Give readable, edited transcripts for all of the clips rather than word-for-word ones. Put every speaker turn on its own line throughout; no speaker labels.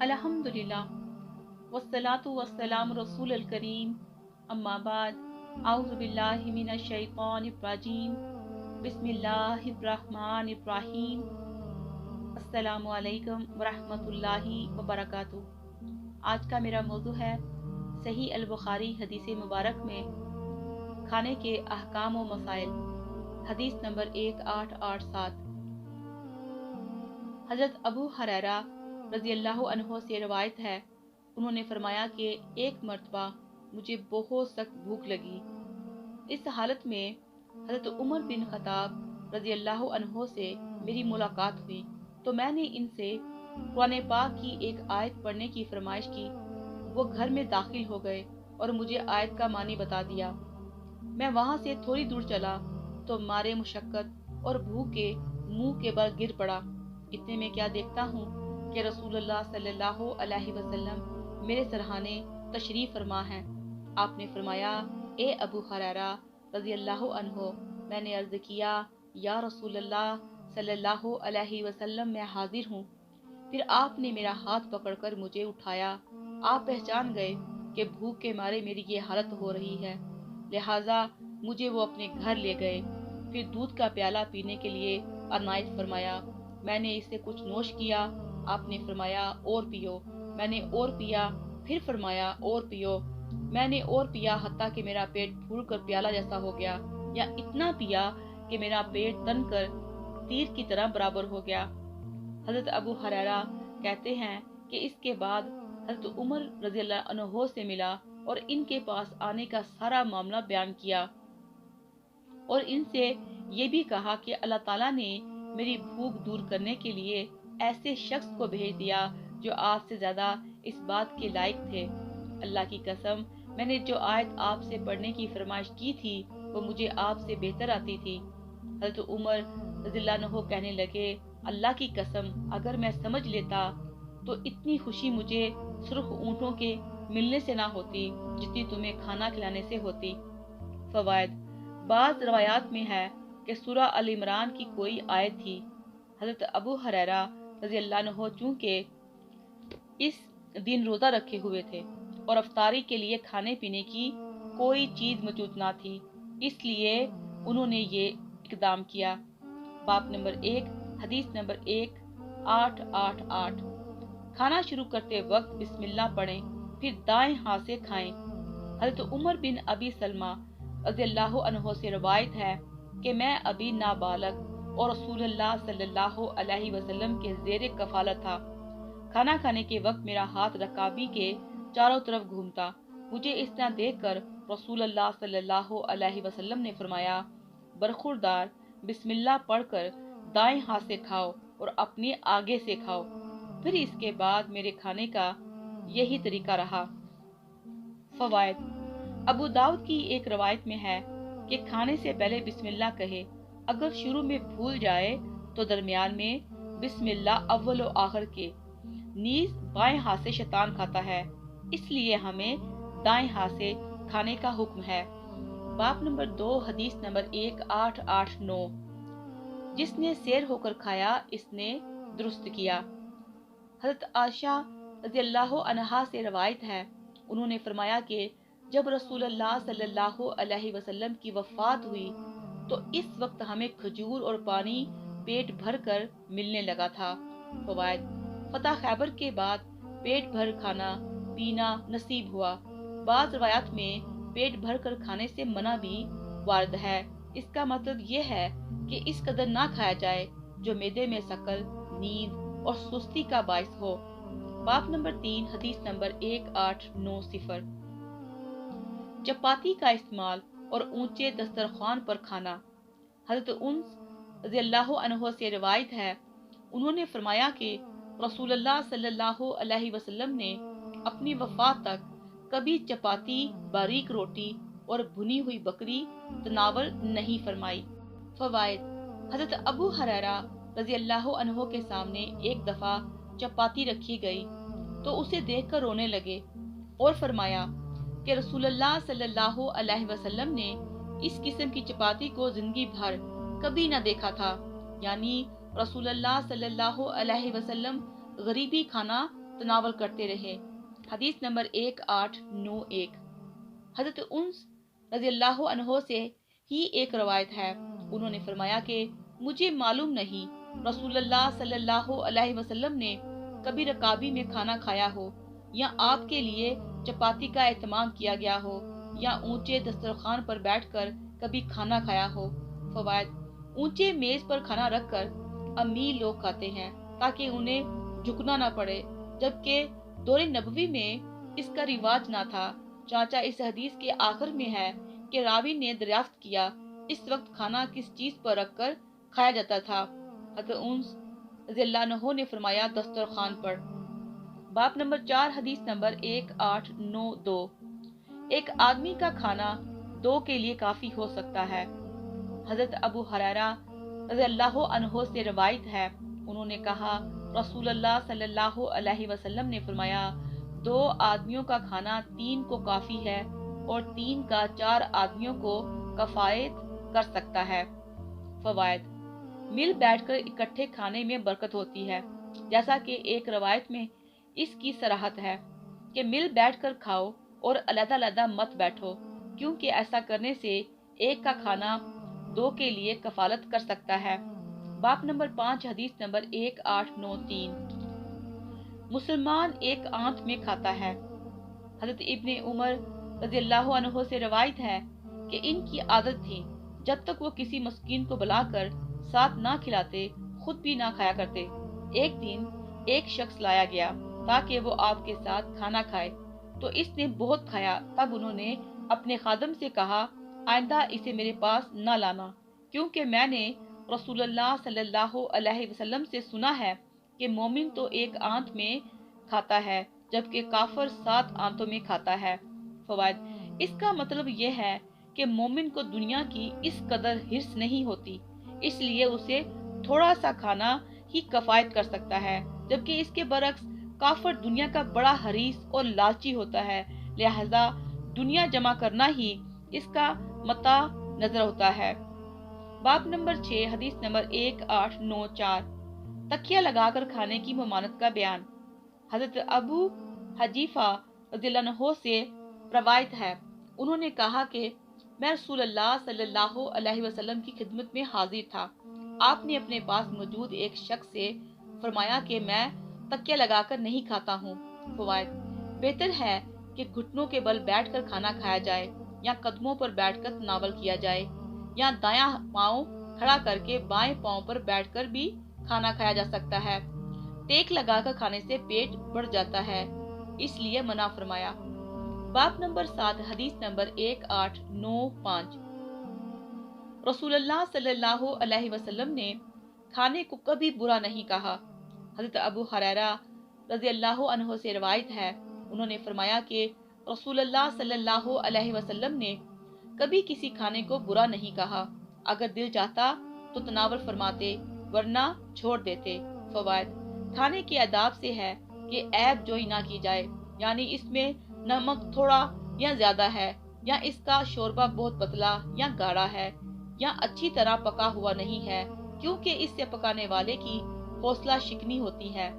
अल्हम्दुलिल्लाह वस्सलातु वस्सलाम रसूल अल करीम अम्मा बाद आऊज़ु बिल्लाहि मिनश शैतानिर रजीम बिस्मिल्लाहिर रहमानिर रहीम अस्सलामु अलैकुम वरहमतुल्लाहि वबरकातुहू। आज का मेरा मौजू है सही अल बुखारी हदीस मुबारक में खाने के अहकाम व मसाइल। हदीस नंबर 1887। हज़रत अबू हुरैरा रज़ियल्लाहु अन्हु से रवायत है, उन्होंने फरमाया कि एक मर्तबा मुझे बहुत सख्त भूख लगी। इस हालत में हज़रत उमर बिन खत्ताब रज़ियल्लाहु अन्हु से मेरी मुलाकात हुई तो मैंने इनसे कुरान पाक की एक आयत पढ़ने की फरमाइश की। वो घर में दाखिल हो गए और मुझे आयत का मानी बता दिया। मैं वहाँ से थोड़ी दूर चला तो मारे मुशक्कत और भूख के मुंह के बल गिर पड़ा। इतने में क्या देखता हूँ कि रसूलुल्लाह सल्लल्लाहु अलैहि वसल्लम मेरे सरहाने तशरीफ फरमा हैं। आपने फरमाया, ए अबू हुरैरा रज़ियल्लाहु अन्हु। मैंने अर्ज किया, या रसूलल्लाह सल्लल्लाहु अलैहि वसल्लम मैं हाजिर हूँ। फिर आपने मेरा हाथ पकड़कर मुझे उठाया। आप पहचान गए कि भूख के मारे मेरी ये हालत हो रही है, लिहाजा मुझे वो अपने घर ले गए। फिर दूध का प्याला पीने के लिए अनायत फरमाया। मैंने इससे कुछ नोश किया। आपने फरमाया, और पियो। मैंने और पिया। फिर फरमाया, और पियो। मैंने और पिया हत्ता कि मेरा पेट फूल कर प्याला जैसा हो गया, या इतना पिया कि मेरा पेट तन कर तीर की तरह बराबर हो गया। हजरत अबू हुरैरा कहते हैं कि इसके बाद हजरत उमर रज़ियल्लाहु अन्हु से मिला और इनके पास आने का सारा मामला बयान किया और इनसे ये भी कहा कि अल्लाह ताला ने मेरी भूख दूर करने के लिए ऐसे शख्स को भेज दिया जो आपसे ज्यादा इस बात के लायक थे। अल्लाह की कसम, मैंने जो आयत आपसे पढ़ने की फरमाइश की थी वो मुझे आपसे बेहतर आती थी। हज़रत उमर रज़ियल्लाहु अन्हु कहने लगे, अल्लाह की कसम, अगर मैं समझ लेता तो इतनी खुशी मुझे सुर्ख ऊँटों के मिलने से ना होती जितनी तुम्हें खाना खिलाने से होती। फवायद, बाज़ रवायात में है कि सूरह अल इमरान की कोई आयत थी। हज़रत अबू हुरैरा रज़ियल्लाहु अन्हु चूँकि इस दिन रोज़ा रखे हुए थे और अफ्तारी के लिए खाने पीने की कोई चीज़ मौजूद ना थी, इसलिए उन्होंने ये इक़दाम किया। बाब नंबर 1, हदीस नंबर 1888। खाना शुरू करते वक्त बिस्मिल्लाह पढ़ें, फिर दाएं हाथ से खाएं। हज़रत उमर बिन अबी सलमा रज़ियल्लाहु अन्हु से रवायत है कि मैं अभी नाबालग और रसूलुल्लाह सल्लल्लाहु अलैहि वसल्लम के ज़ेरे कफालत था। खाना खाने के वक्त मेरा हाथ रकाबी के चारों तरफ घूमता। मुझे इस तरह देखकर रसूलुल्लाह सल्लल्लाहु अलैहि वसल्लम ने फरमाया, बरखुरदार बिस्मिल्लाह पढ़कर दाएं हाथ से खाओ और अपने आगे से खाओ। फिर इसके बाद मेरे खाने का यही तरीका रहा। फवायद, अबू दाऊद की एक रवायत में है कि खाने से पहले बिस्मिल्लाह कहे। अगर शुरू में भूल जाए तो दरमियान में बिस्मिल्लाह अव्वल व आखिर के। नीज बाएं हाथ से शैतान खाता है, इसलिए हमें दाएं हाथ से खाने का हुक्म है। बाब नंबर 2, हदीस नंबर 1889। जिसने सैर होकर खाया इसने दुरुस्त किया। हजरत आयशा रज़ियल्लाहु अन्हा से रवायत है, उन्होंने फरमाया कि जब रसूलुल्लाह सल्लल्लाहु अलैहि वसल्लम की वफात हुई तो इस वक्त हमें खजूर और पानी पेट भर कर मिलने लगा था। फवायद, फतह खैबर के बाद पेट भर खाना पीना नसीब हुआ। बाज़ रवायात में पेट भर कर खाने से मना भी वारद है। इसका मतलब ये है कि इस कदर ना खाया जाए जो मैदे में शकल, नींद और सुस्ती का बाइस हो। बाब नंबर 3, हदीस नंबर 1890। चपाती का इस्तेमाल और ऊंचे दस्तरखान पर खाना। हजरत उन्स रज़ियल्लाहु अन्हु से रिवायत है, उन्होंने फरमाया कि रसूलुल्लाह सल्लल्लाहु अलैहि वसल्लम ने अपनी वफात तक कभी चपाती, बारीक रोटी और भुनी हुई बकरी तनावल नहीं फरमाई। फवायद, हजरत अबू हुरैरा रज़ियल्लाहु अन्हु के सामने एक दफा चपाती रखी गई तो उसे देखकर रोने लगे और फरमाया कि रसूलुल्लाह सल्लल्लाहु अलैहि वसल्लम ने इस किस्म की चपाती को जिंदगी भर कभी न देखा था। यानी रसूलुल्लाह सल्लल्लाहु अलैहि वसल्लम गरीबी खाना तनावल करते रहे। हदीस नंबर 1891। हजरत उन्स रजी अल्लाह अन्हो से ही एक रवायत है, उन्होंने फरमाया कि मुझे मालूम नहीं रसूलुल्लाह सल्लल्लाहु अलैहि वसल्लम ने कभी रकाबी में खाना खाया हो, या आपके लिए चपाती का एहतमाम किया गया हो, या ऊंचे दस्तरखान पर बैठकर कभी खाना खाया हो। फवायद: ऊंचे मेज पर खाना रखकर अमीर लोग खाते हैं ताकि उन्हें झुकना ना पड़े, जबकि दौरे नबवी में इसका रिवाज ना था। चाचा इस हदीस के आखिर में है कि रावी ने दरियाफ्त किया इस वक्त खाना किस चीज पर रखकर खाया जाता था। हज़रत उन्स रज़ियल्लाहु अन्हु ने फरमाया, दस्तरखान पर। बाप नंबर 4 हदीस नंबर 1892। एक आदमी का खाना दो के लिए काफी हो सकता है। हजरत अबू हुरैरा रज़ियल्लाहु अन्हु से रवायत है, उन्होंने कहा रसूलुल्लाह सल्लल्लाहु अलैहि वसल्लम ने फरमाया, दो आदमियों का खाना तीन को काफी है और तीन का चार आदमियों को कफायत कर सकता है। फवायद: मिल बैठकर इकट्ठे खाने में बरकत होती है, जैसा कि एक रवायत में इसकी सराहत है कि मिल बैठकर खाओ और अलग-अलग मत बैठो, क्योंकि ऐसा करने से एक का खाना दो के लिए कफालत कर सकता है। बाप नंबर 5 हदीस नंबर 1893। मुसलमान एक आंत में खाता है। हजरत इब्ने उमर रज़ियल्लाहु अन्हु से रवायत है कि इनकी आदत थी, जब तक वो किसी मस्कीन को बुलाकर साथ ना खिलाते खुद भी ना खाया करते। एक दिन एक शख्स लाया गया ताकि वो आपके साथ खाना खाए, तो इसने बहुत खाया। तब उन्होंने अपने खादम से कहा, आइंदा इसे मेरे पास न लाना, क्योंकि मैंने रसूलुल्लाह सल्लल्लाहु अलैहि वसल्लम से सुना है कि मोमिन तो एक आंत में खाता है जबकि काफिर 7 आंतों में खाता है। फवायद: इसका मतलब यह है कि मोमिन को दुनिया की इस कदर हिर्स नहीं होती, इसलिए उसे थोड़ा सा खाना ही कफायत कर सकता है, जबकि इसके बरक्स काफिर दुनिया का बड़ा हरीस और लालची होता है, लिहाजा दुनिया जमा करना ही इसका मता नजर होता है। बाप नंबर 6 हदीस नंबर 1894। तकिया लगाकर खाने की ममानत का बयान। हजरत अबू हजीफा रज़ियल्लाहु अन्हु से रवायत है, उन्होंने कहा कि मैं रसूलुल्लाह सल्लल्लाहु अलैहि वसल्लम की खिदमत में हाजिर था। आपने अपने पास मौजूद एक शख्स से फरमाया कि मैं तकिया लगाकर नहीं खाता हूँ। फवायद: बेहतर है कि घुटनों के बल बैठकर खाना खाया जाए, या कदमों पर बैठकर तनावल किया जाए, या दायां पांव खड़ा करके बाएं पांव पर बैठकर भी खाना खाया जा सकता है। टेक लगाकर खाने से पेट बढ़ जाता है, इसलिए मना फरमाया। बाप नंबर 7 हदीस नंबर 1895। रसूलुल्लाह सल्लल्लाहु अलैहि वसल्लम ने खाने को कभी बुरा नहीं कहा। हजरत अबू हुरैरा रज़ियल्लाहु अन्हु से रवायत है, उन्होंने फरमाया कि रसूलुल्लाह सल्लल्लाहु अलैहि वसल्लम ने कभी किसी खाने को बुरा नहीं कहा। अगर दिल चाहता तो तनावल फरमाते, वरना छोड़ देते। फवायद: खाने के आदाब से है कि ऐब जोई ना की जाए, यानी इसमें नमक थोड़ा या ज्यादा है, या इसका शोरबा बहुत पतला या गाढ़ा है, या अच्छी तरह पका हुआ नहीं है, क्योंकि इससे पकाने वाले की हौसला शिकनी होती है।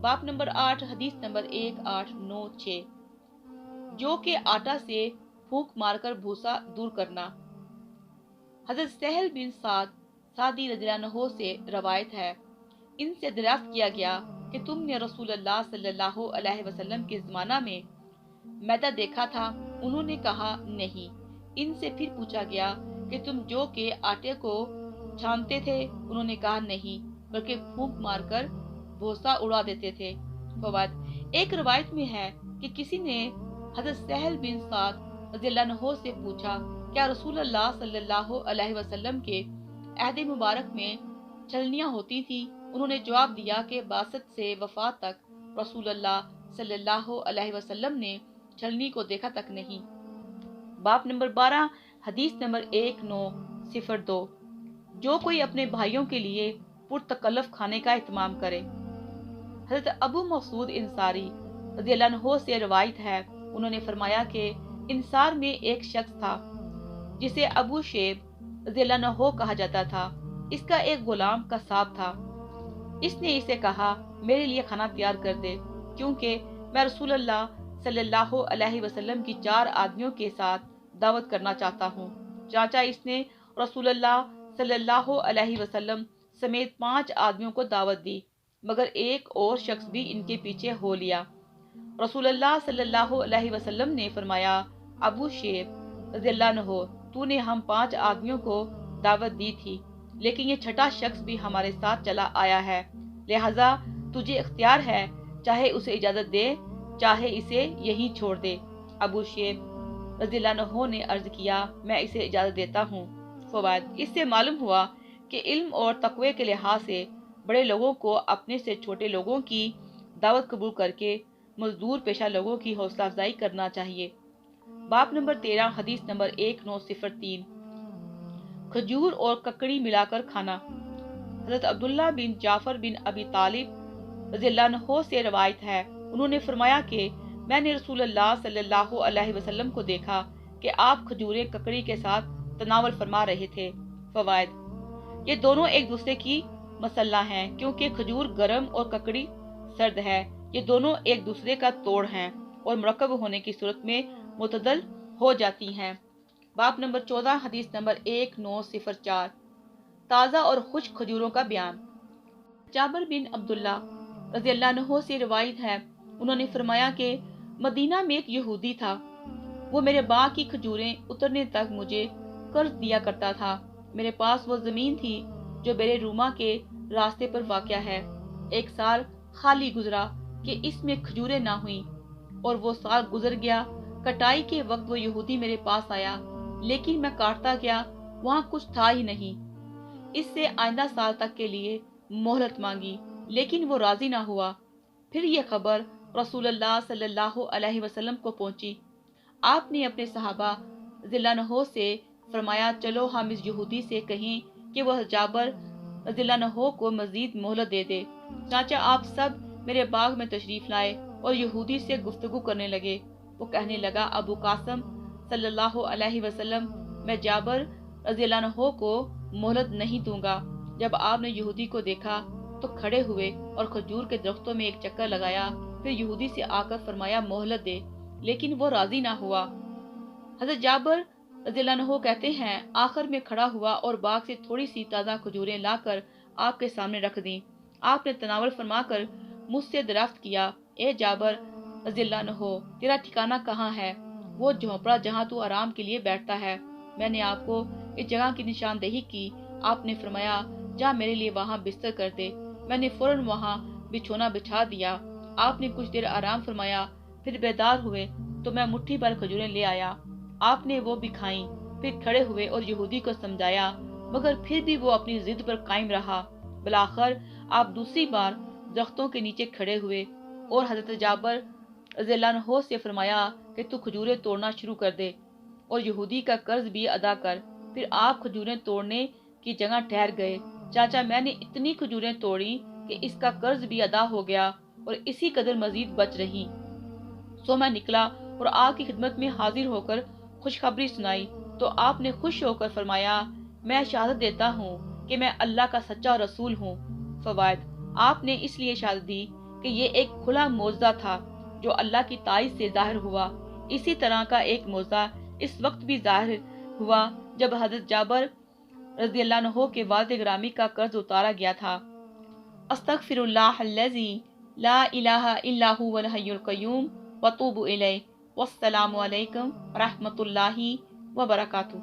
बाप नंबर 8 हदीस नंबर 1896। जो के आटा से फूंक मारकर भूसा दूर करना। हजरत सहल बिन सादी रज़ियल्लाहु अन्हु से रवायत है, इनसे दरियाफ्त किया गया कि तुमने रसूलुल्लाह सल्लल्लाहु अलैहि वसल्लम के ज़माना में मैदा देखा था? उन्होंने कहा नहीं। इनसे फिर पूछा गया कि तुम जौ के आटे को छानते थे? उन्होंने कहा नहीं, बल्कि फूंक मारकर भूसा उड़ा देते थे। फवाद: एक रवायत में है कि किसी ने हजरत सहल बिन साद रज़ियल्लाहु अन्हु से पूछा, क्या रसूलुल्लाह सल्लल्लाहु अलैहि वसल्लम के अहद मुबारक में छलनियां होती थी? उन्होंने जवाब दिया कि बासत से वफात तक रसूलुल्लाह सल्लल्लाहु अलैहि वसल्लम ने छलनी को देखा तक नहीं। बाप नंबर 12 हदीस नंबर 1902। जो कोई अपने भाइयों के लिए पुरतकल्लफ खाने का इत्माम करे। हजरत अबू मसूद इंसारी रज़ियल्लाहु अन्हु से रवायत है, उन्होंने फरमाया कि इंसार में एक शख्स था जिसे अबू शेब रज़ियल्लाहु अन्हु कहा जाता था। इसका एक गुलाम कसाब था। इसने इसे कहा, मेरे लिए खाना तैयार कर दे। کیونکہ میں رسول اللہ صلی اللہ علیہ وسلم کی 4 آدمیوں کے ساتھ دعوت کرنا چاہتا ہوں۔ چاچا اس نے رسول اللہ صلی اللہ علیہ وسلم سمیت 5 آدمیوں کو دعوت دی، مگر ایک اور شخص بھی ان کے پیچھے ہو لیا۔ رسول اللہ صلی اللہ علیہ وسلم نے فرمایا، ابو شیب رضی اللہ عنہ، تو نے ہم 5 آدمیوں کو دعوت دی تھی، لیکن یہ چھٹا شخص بھی ہمارے ساتھ چلا آیا ہے، لہذا تجھے اختیار ہے، چاہے اسے اجازت دے چاہے اسے یہیں چھوڑ دے۔ ابو شیب رضی اللہ عنہ نے عرض کیا، میں اسے اجازت دیتا ہوں۔ فوائد: اس سے معلوم ہوا کہ علم اور تقوی کے لحاظ سے بڑے لوگوں کو اپنے سے چھوٹے لوگوں کی دعوت قبول کر کے مزدور پیشہ لوگوں کی حوصلہ افزائی کرنا چاہیے۔ باب نمبر 13، حدیث نمبر 1903۔ کھجور اور ککڑی ملا کر کھانا۔ حضرت عبداللہ بن جعفر بن ابی طالب رضی اللہ عنہ سے روایت ہے، انہوں نے فرمایا کہ میں نے رسول اللہ صلی اللہ علیہ وسلم کو دیکھا کہ آپ کھجوریں ککڑی کے ساتھ تناول فرما رہے تھے۔ فوائد: یہ دونوں ایک دوسرے کی مسلح ہیں، کیونکہ کھجور گرم اور ککڑی سرد ہے۔ یہ دونوں ایک دوسرے کا توڑ ہیں اور مرکب ہونے کی صورت میں متعدل ہو جاتی ہیں۔ باب نمبر 14، حدیث نمبر 1904۔ تازہ اور خشک کھجوروں کا بیان۔ جابر بن عبداللہ رضی اللہ عنہ سے روایت ہے، انہوں نے فرمایا کہ مدینہ میں ایک یہودی تھا، وہ میرے باغ کی کھجوریں اترنے تک مجھے قرض دیا کرتا تھا۔ میرے پاس وہ زمین تھی جو بیر روما کے راستے پر واقع ہے۔ ایک سال خالی گزرا کہ اس میں کھجوریں نہ ہوئیں، اور وہ سال گزر گیا۔ کٹائی کے وقت وہ یہودی میرے پاس آیا، لیکن میں کاٹتا گیا، وہاں کچھ تھا ہی نہیں۔ اس سے آئندہ سال تک کے لیے مہلت مانگی، لیکن وہ راضی نہ ہوا۔ پھر یہ خبر رسول اللہ صلی اللہ علیہ وسلم کو پہنچی۔ آپ نے اپنے صحابہ رضی اللہ عنہ سے فرمایا، چلو ہم اس یہودی سے کہیں کہ وہ جابر رضی اللہ عنہ کو مزید مہلت دے دے۔ چنانچہ آپ سب میرے باغ میں تشریف لائے اور یہودی سے گفتگو کرنے لگے۔ وہ کہنے لگا، ابو قاسم صلی اللہ علیہ وسلم، میں جابر رضی اللہ عنہ کو مہلت نہیں دوں گا۔ جب آپ نے یہودی کو دیکھا تو کھڑے ہوئے اور کھجور کے درختوں میں ایک چکر لگایا، پھر یہودی سے آ کر فرمایا، مہلت دے، لیکن وہ راضی نہ ہوا۔ حضرت جابر رضی اللہ عنہ کہتے ہیں، آخر میں کھڑا ہوا اور باغ سے تھوڑی سی تازہ کھجوریں لا کر آپ کے سامنے رکھ دیں۔ آپ نے تناول فرما کر مجھ سے دریافت کیا، اے جابر رضی اللہ عنہ، تیرا ٹھکانہ کہاں ہے؟ وہ جھونپڑا جہاں تو آرام کے لیے بیٹھتا ہے۔ میں نے آپ کو اس جگہ کی نشاندہی کی۔ آپ نے فرمایا، جا میرے لیے وہاں بستر کر دے۔ میں نے فوراً وہاں بچھونا بچھا دیا۔ آپ نے کچھ دیر آرام فرمایا، پھر بیدار ہوئے تو میں مٹھی بھر کھجوریں لے آیا۔ آپ نے وہ بھی کھائیں، پھر کھڑے ہوئے اور یہودی کو سمجھایا، مگر پھر بھی وہ اپنی ضد پر قائم رہا۔ بالآخر آپ دوسری بار درختوں کے نیچے کھڑے ہوئے اور حضرت جابر رضی اللہ عنہ سے فرمایا کہ تو کھجوریں توڑنا شروع کر دے اور یہودی کا قرض بھی ادا کر۔ پھر آپ کھجوریں توڑنے کی جگہ ٹھہر گئے۔ چاچا میں نے اتنی کھجوریں توڑی کہ اس کا قرض بھی ادا ہو گیا اور اسی قدر مزید بچ رہی۔ سو میں نکلا اور آپ کی خدمت میں حاضر ہو کر خوشخبری سنائی تو آپ نے خوش ہو کر فرمایا، میں شہادت دیتا ہوں کہ میں اللہ کا سچا رسول ہوں۔ فوائد: آپ نے اس لیے شہادت دی کہ یہ ایک کھلا معجزہ تھا جو اللہ کی تائید سے ظاہر ہوا۔ اسی طرح کا ایک معجزہ اس وقت بھی ظاہر ہوا جب حضرت جابر رضی اللہ عنہ کے والد گرامی کا قرض اتارا گیا تھا۔ استغفر اللہ الذی لا الہ الا هو الحی القیوم واتوب الیہ۔ والسلام علیکم ورحمۃ اللہ وبرکاتہ۔